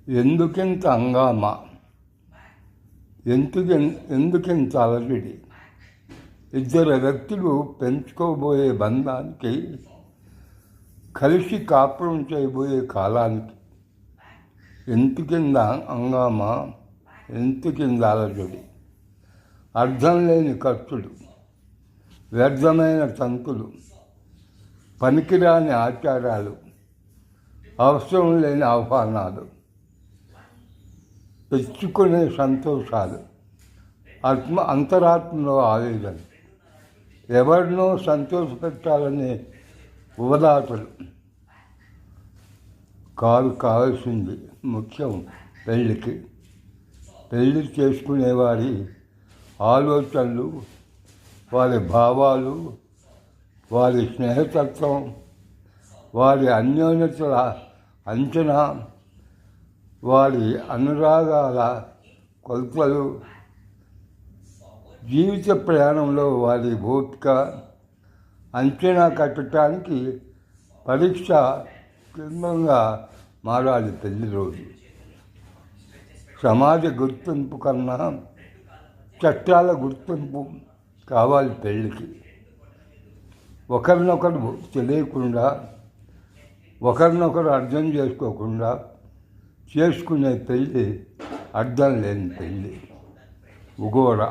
ఎందుకింత హంగామా, ఎందుకింత అలజడి? ఇద్దరు వ్యక్తులు పెంచుకోబోయే బంధానికి, కలిసి కాపురం చేయబోయే కాలానికి ఎందుకింద హంగామా, ఎందుకింద అలజడి? అర్థం లేని ఖర్చులు, వ్యర్థమైన తంతులు, పనికిరాని ఆచారాలు, అవసరం లేని ఆహ్వానాలు, తెచ్చుకునే సంతోషాలు, అంతరాత్మలో ఆవేదన, ఎవరినో సంతోషపెట్టాలనే ఉబలాటలు. కావాల్సింది ముఖ్యం పెళ్ళికి. పెళ్ళి చేసుకునేవారి ఆలోచనలు, వారి భావాలు, వారి స్నేహతత్వం, వారి అన్యోన్యతల అంచనా, వారి అనురాగాల కొలతలు, జీవిత ప్రయాణంలో వారి ఓపిక అంచనా కట్టడానికి పరీక్ష కేంద్రంగా మారాలి పెళ్లి రోజు. సమాజ గుర్తింపు కన్నా చట్టాల గుర్తింపు కావాలి పెళ్ళికి. ఒకరినొకరు తెలియకుండా, ఒకరినొకరు అర్థం చేసుకోకుండా చేసుకునే పెళ్ళి అర్థం లేని పెళ్ళి. ఉగోర.